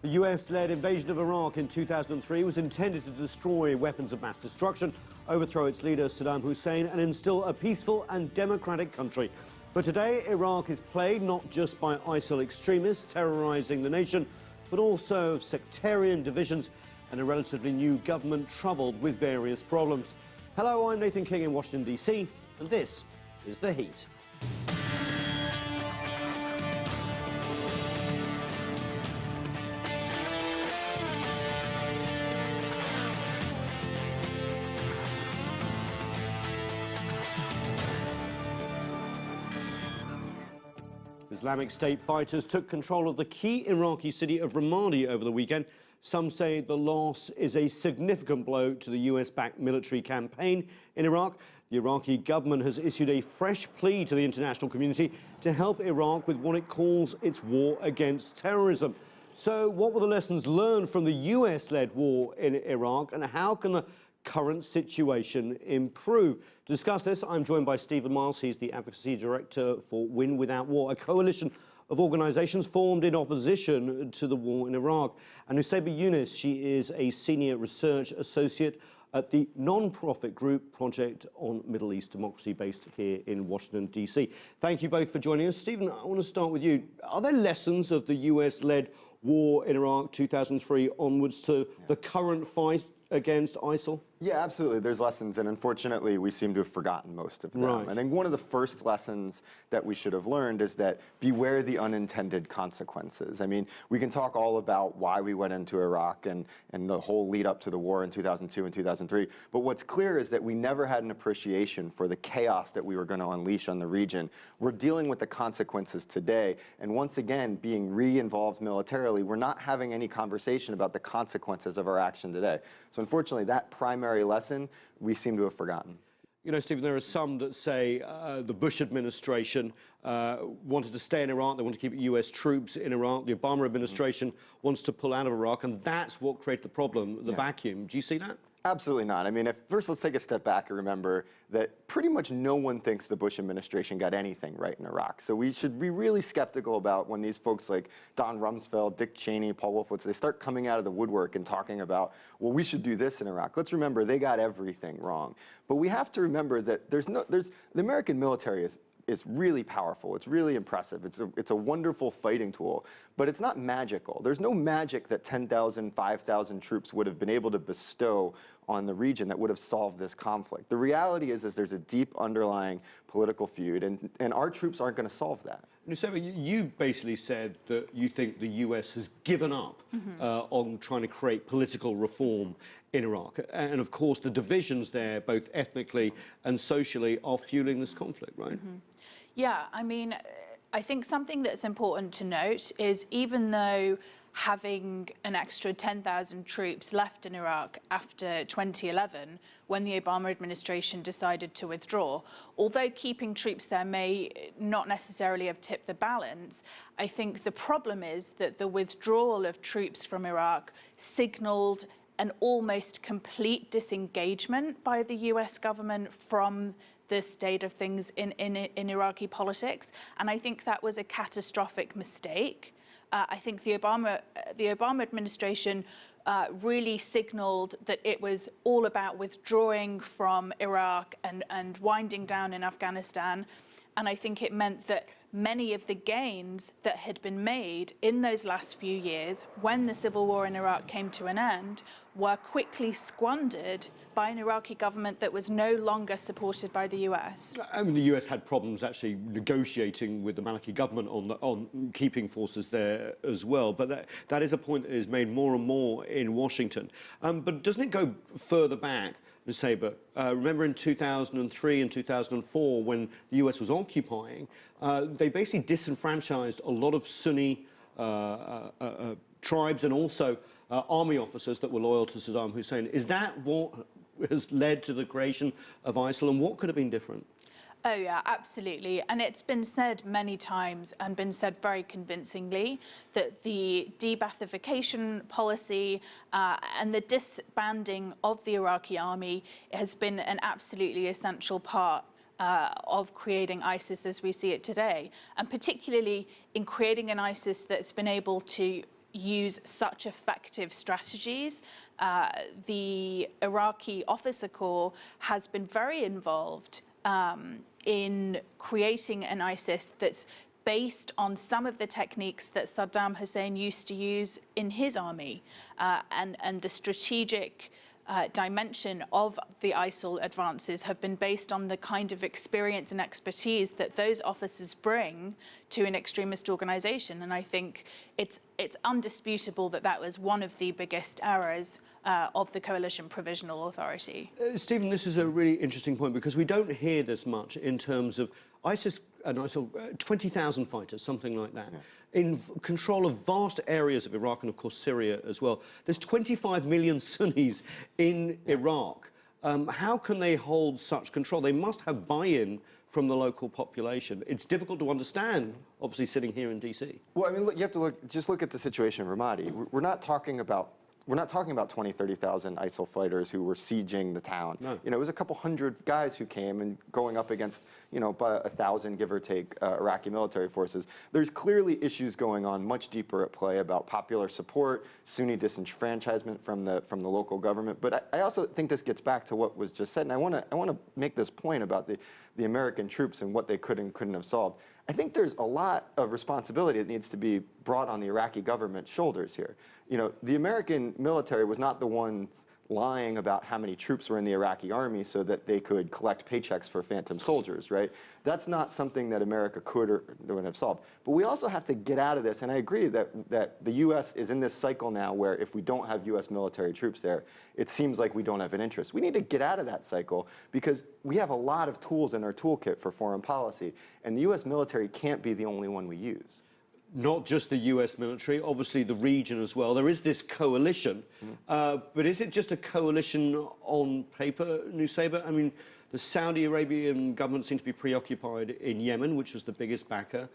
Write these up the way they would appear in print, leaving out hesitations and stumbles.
The US-led invasion of Iraq in 2003 was intended to destroy weapons of mass destruction, overthrow its leader Saddam Hussein and instill a peaceful and democratic country. But today, Iraq is plagued not just by ISIL extremists terrorizing the nation, but also of sectarian divisions and a relatively new government troubled with various problems. Hello, I'm Nathan King in Washington, D.C., and this is The Heat. Islamic State fighters took control of the key Iraqi city of Ramadi over the weekend. Some say the loss is a significant blow to the US-backed military campaign in Iraq. The Iraqi government has issued a fresh plea to the international community to help Iraq with what it calls its war against terrorism. So what were the lessons learned from the US-led war in Iraq, and how can the current situation improve? To discuss this, I'm joined by Stephen Miles. He's the advocacy director for Win Without War, a coalition of organisations formed in opposition to the war in Iraq. And Nussaibah Younis, she is a senior research associate at the non-profit group Project on Middle East Democracy, based here in Washington, D.C. Thank you both for joining us. Stephen, I want to start with you. Are there lessons of the US-led war in Iraq 2003 onwards to the current fight against ISIL? Yeah, absolutely. There's lessons, and unfortunately, we seem to have forgotten most of them. Right. I think one of the first lessons that we should have learned is that beware the unintended consequences. I mean, we can talk all about why we went into Iraq and the whole lead up to the war in 2002 and 2003, but what's clear is that we never had an appreciation for the chaos that we were going to unleash on the region. We're dealing with the consequences today, and once again, being re-involved militarily, we're not having any conversation about the consequences of our action today. So unfortunately, that primary lesson we seem to have forgotten. You know, Stephen, there are some that say the Bush administration wanted to stay in Iraq, they want to keep US troops in Iraq. The Obama administration wants to pull out of Iraq, and that's what created the problem, the vacuum. Do you see that? Absolutely not. I mean, first let's take a step back and remember that pretty much no one thinks the Bush administration got anything right in Iraq. So we should be really skeptical about when these folks like Don Rumsfeld, Dick Cheney, Paul Wolfowitz, they start coming out of the woodwork and talking about, well, we should do this in Iraq. Let's remember they got everything wrong. But we have to remember that the American military is really powerful. It's really impressive. It's a wonderful fighting tool, but it's not magical. There's no magic that 10,000, 5,000 troops would have been able to bestow on the region that would have solved this conflict. The reality is there's a deep underlying political feud, and our troops aren't going to solve that. Nussaibah, you basically said that you think the US has given up on trying to create political reform in Iraq. And of course, the divisions there, both ethnically and socially, are fueling this conflict, right? Yeah, I mean, I think something that's important to note is even though having an extra 10,000 troops left in Iraq after 2011, when the Obama administration decided to withdraw, although keeping troops there may not necessarily have tipped the balance, I think the problem is that the withdrawal of troops from Iraq signaled an almost complete disengagement by the US government from the state of things in Iraqi politics. And I think that was a catastrophic mistake. I think the Obama administration really signaled that it was all about withdrawing from Iraq and winding down in Afghanistan. And I think it meant that many of the gains that had been made in those last few years, when the civil war in Iraq came to an end, were quickly squandered by an Iraqi government that was no longer supported by the US. I mean, the US had problems actually negotiating with the Maliki government on keeping forces there as well. But that is a point that is made more and more in Washington. But doesn't it go further back, Nussaibah? Remember in 2003 and 2004, when the US was occupying, they basically disenfranchised a lot of Sunni tribes and also army officers that were loyal to Saddam Hussein. Is that what has led to the creation of ISIL, and what could have been different? Oh yeah, absolutely. And it's been said many times and been said very convincingly that the de-Baathification policy and the disbanding of the Iraqi army has been an absolutely essential part of creating ISIS as we see it today, and particularly in creating an ISIS that's been able to use such effective strategies. The Iraqi Officer Corps has been very involved in creating an ISIS that's based on some of the techniques that Saddam Hussein used to use in his army, and the strategic dimension of the ISIL advances have been based on the kind of experience and expertise that those officers bring to an extremist organization. And I think it's undisputable that that was one of the biggest errors of the Coalition Provisional Authority. Stephen, this is a really interesting point because we don't hear this much in terms of ISIS and ISIL, 20,000 fighters, something like that, in control of vast areas of Iraq and, of course, Syria as well. There's 25 million Sunnis in Iraq. How can they hold such control? They must have buy-in from the local population. It's difficult to understand, obviously, sitting here in DC. Well, I mean, look, you have to just look at the situation in Ramadi. We're not talking about 20, 30,000 ISIL fighters who were sieging the town. No. You know, it was a couple hundred guys who came and going up against, you know, about 1,000, give or take, Iraqi military forces. There's clearly issues going on much deeper at play about popular support, Sunni disenfranchisement from the local government. But I also think this gets back to what was just said, and I want to make this point about the American troops and what they could and couldn't have solved. I think there's a lot of responsibility that needs to be brought on the Iraqi government's shoulders here. You know, the American military was not the ones lying about how many troops were in the Iraqi army so that they could collect paychecks for phantom soldiers, right? That's not something that America could or would have solved. But we also have to get out of this, and I agree that the U.S. is in this cycle now where if we don't have U.S. military troops there, it seems like we don't have an interest. We need to get out of that cycle because we have a lot of tools in our toolkit for foreign policy, and the U.S. military can't be the only one we use. Not just the US military, obviously the region as well. There is this coalition, but is it just a coalition on paper, Nussaibah? I mean, the Saudi Arabian government seems to be preoccupied in Yemen, which was the biggest backer.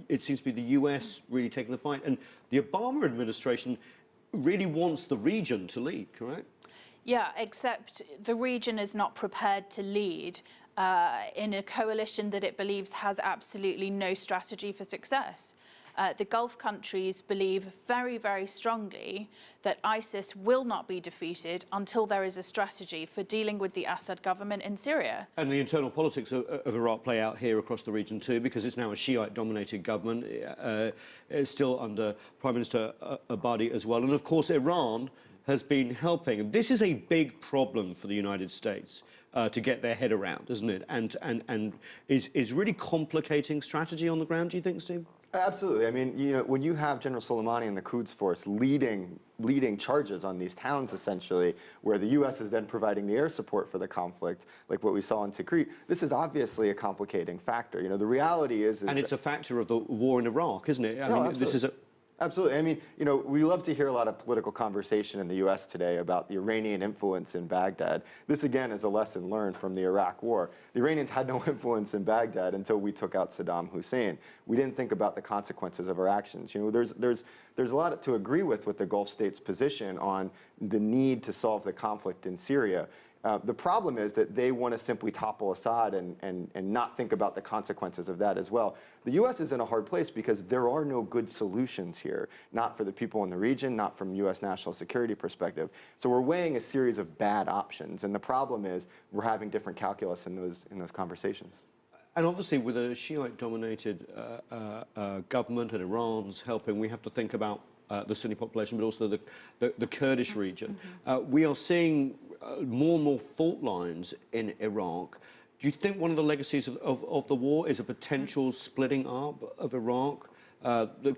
It seems to be the US really taking the fight. And the Obama administration really wants the region to lead, correct? Yeah, except the region is not prepared to lead in a coalition that it believes has absolutely no strategy for success. The Gulf countries believe very, very strongly that ISIS will not be defeated until there is a strategy for dealing with the Assad government in Syria. And the internal politics of Iraq play out here across the region too, because it's now a Shiite-dominated government. It's still under Prime Minister Abadi as well. And of course, Iran has been helping. This is a big problem for the United States to get their head around, isn't it? And is really complicating strategy on the ground, do you think, Steve? Absolutely. I mean, you know, when you have General Soleimani and the Quds Force leading charges on these towns, essentially, where the U.S. is then providing the air support for the conflict, like what we saw in Tikrit, this is obviously a complicating factor. You know, the reality is and it's a factor of the war in Iraq, isn't it? I mean, absolutely. This is a... Absolutely. I mean, you know, we love to hear a lot of political conversation in the U.S. today about the Iranian influence in Baghdad. This, again, is a lesson learned from the Iraq War. The Iranians had no influence in Baghdad until we took out Saddam Hussein. We didn't think about the consequences of our actions. You know, there's a lot to agree with the Gulf states' position on the need to solve the conflict in Syria. The problem is that they want to simply topple Assad and not think about the consequences of that as well. The U.S. is in a hard place because there are no good solutions here, not for the people in the region, not from U.S. national security perspective. So we're weighing a series of bad options, and the problem is we're having different calculus in those conversations. And obviously, with a Shiite-dominated government and Iran's helping, we have to think about the Sunni population, but also the Kurdish region. We are seeing more and more fault lines in Iraq. Do you think one of the legacies of the war is a potential splitting up of Iraq? The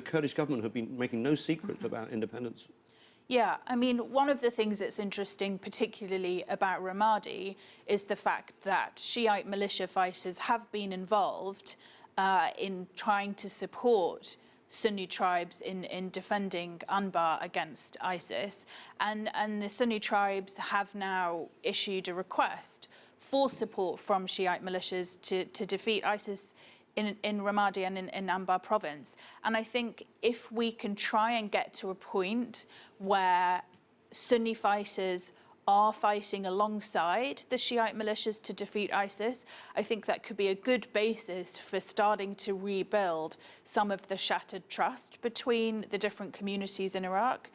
Kurdish government have been making no secret about independence. Yeah, I mean, one of the things that's interesting, particularly about Ramadi, is the fact that Shiite militia fighters have been involved in trying to support Sunni tribes in defending Anbar against ISIS. And the Sunni tribes have now issued a request for support from Shiite militias to defeat ISIS in Ramadi and in Anbar province. And I think if we can try and get to a point where Sunni fighters are fighting alongside the Shiite militias to defeat ISIS, I think that could be a good basis for starting to rebuild some of the shattered trust between the different communities in Iraq.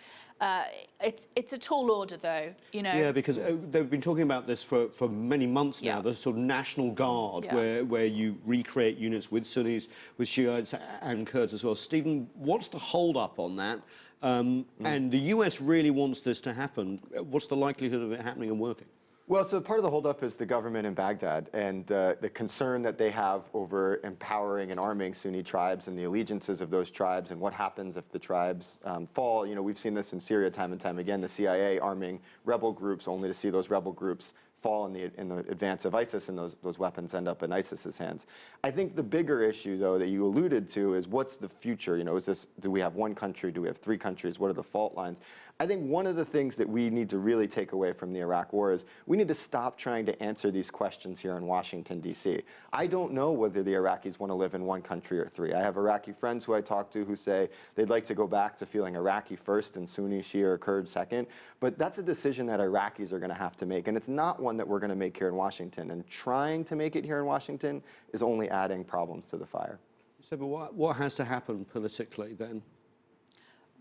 It's a tall order, though, you know. Yeah, because they've been talking about this for many months now, Yeah. the sort of National Guard, Yeah. where you recreate units with Sunnis, with Shiites and Kurds as well. Stephen, what's the hold-up on that? And the US really wants this to happen. What's the likelihood of it happening and working? Well, so part of the holdup is the government in Baghdad and the concern that they have over empowering and arming Sunni tribes and the allegiances of those tribes and what happens if the tribes fall. You know, we've seen this in Syria time and time again, the CIA arming rebel groups only to see those rebel groups fall in the advance of ISIS, and those weapons end up in ISIS's hands. I think the bigger issue, though, that you alluded to is what's the future? You know, do we have one country? Do we have three countries? What are the fault lines? I think one of the things that we need to really take away from the Iraq War is we need to stop trying to answer these questions here in Washington, D.C. I don't know whether the Iraqis want to live in one country or three. I have Iraqi friends who I talk to who say they'd like to go back to feeling Iraqi first and Sunni, Shia, or Kurd second. But that's a decision that Iraqis are going to have to make. And it's not one that we're going to make here in Washington. And trying to make it here in Washington is only adding problems to the fire. So, but what has to happen politically then?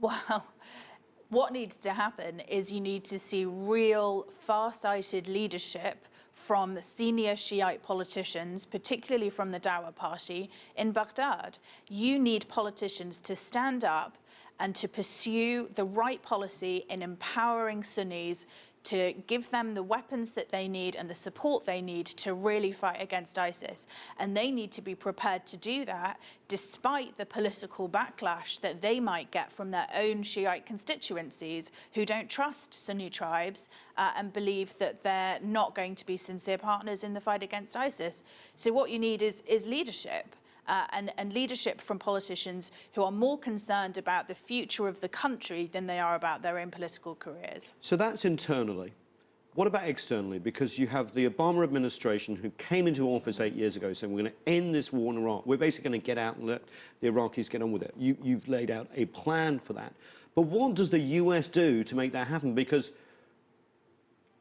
Well, what needs to happen is you need to see real far-sighted leadership from senior Shiite politicians, particularly from the Dawa party in Baghdad. You need politicians to stand up and to pursue the right policy in empowering Sunnis, to give them the weapons that they need and the support they need to really fight against ISIS. And they need to be prepared to do that despite the political backlash that they might get from their own Shiite constituencies who don't trust Sunni tribes and believe that they're not going to be sincere partners in the fight against ISIS. So what you need is leadership. And leadership from politicians who are more concerned about the future of the country than they are about their own political careers. So that's internally. What about externally? Because you have the Obama administration who came into office 8 years ago saying we're going to end this war in Iraq. We're basically going to get out and let the Iraqis get on with it. You've laid out a plan for that. But what does the US do to make that happen? Because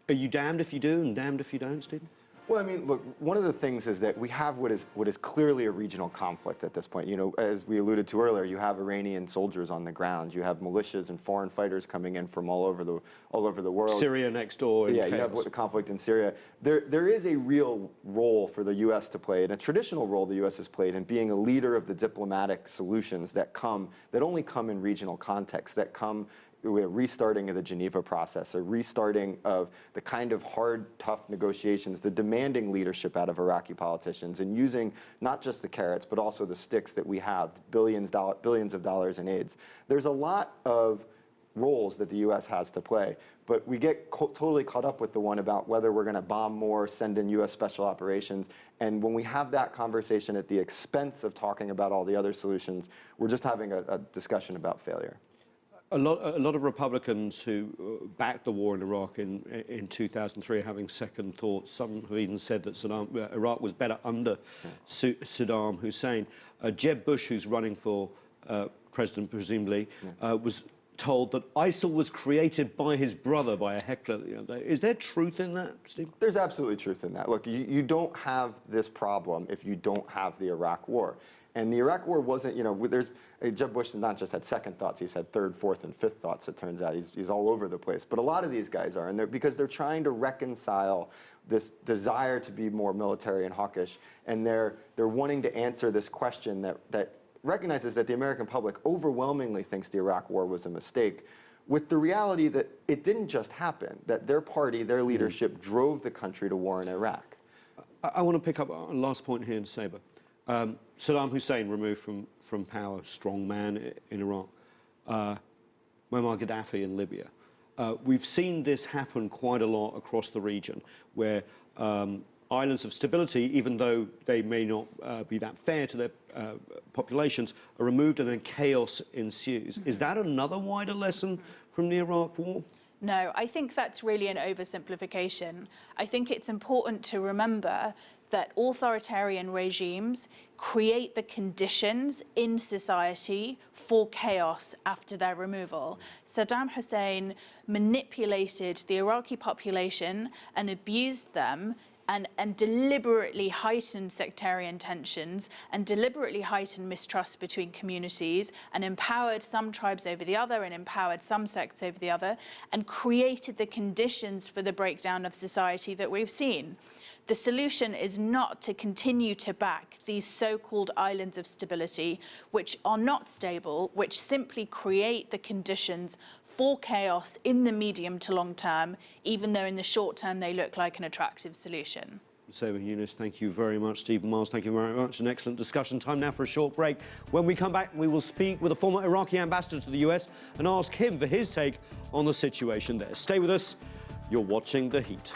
are you damned if you do and damned if you don't, Stephen? Well, I mean, look, one of the things is that we have what is clearly a regional conflict at this point. You know, as we alluded to earlier, you have Iranian soldiers on the ground. You have militias and foreign fighters coming in from all over the world. Syria next door. Yeah, you have the conflict in Syria. There is a real role for the U.S. to play, and a traditional role the U.S. has played in being a leader of the diplomatic solutions that only come in regional contexts, that come with a restarting of the Geneva process, a restarting of the kind of hard, tough negotiations, the demanding leadership out of Iraqi politicians, and using not just the carrots, but also the sticks that we have, billions of dollars in aids. There's a lot of roles that the U.S. has to play, but we get totally caught up with the one about whether we're going to bomb more, send in U.S. special operations, and when we have that conversation at the expense of talking about all the other solutions, we're just having a discussion about failure. A lot of Republicans who backed the war in Iraq in 2003 are having second thoughts. Some have even said that Iraq was better under Saddam Hussein. Jeb Bush, who's running for president presumably, was told that ISIL was created by his brother, by a heckler. You know, is there truth in that, Steve? There's absolutely truth in that. Look, you don't have this problem if you don't have the Iraq War. And the Iraq War wasn't, you know, Jeb Bush not just had second thoughts, he's had third, fourth, and fifth thoughts, it turns out. He's all over the place. But a lot of these guys are, and because they're trying to reconcile this desire to be more military and hawkish, and they're wanting to answer this question that recognizes that the American public overwhelmingly thinks the Iraq War was a mistake, with the reality that it didn't just happen, that their party, their leadership drove the country to war in Iraq. I want to pick up on the last point here in Nussaibah. Saddam Hussein removed from power, strong man in Iraq. Muammar Gaddafi in Libya. We've seen this happen quite a lot across the region, where islands of stability, even though they may not be that fair to their populations, are removed and then chaos ensues. Is that another wider lesson from the Iraq War? No, I think that's really an oversimplification. I think it's important to remember that authoritarian regimes create the conditions in society for chaos after their removal. Saddam Hussein manipulated the Iraqi population and abused them and deliberately heightened sectarian tensions and deliberately heightened mistrust between communities and empowered some tribes over the other and empowered some sects over the other and created the conditions for the breakdown of society that we've seen. The solution is not to continue to back these so-called islands of stability, which are not stable, which simply create the conditions for chaos in the medium to long term, even though in the short term they look like an attractive solution. Nussaibah Younis, thank you very much. Stephen Miles, thank you very much. An excellent discussion. Time now for a short break. When we come back, we will speak with a former Iraqi ambassador to the US and ask him for his take on the situation there. Stay with us. You're watching The Heat.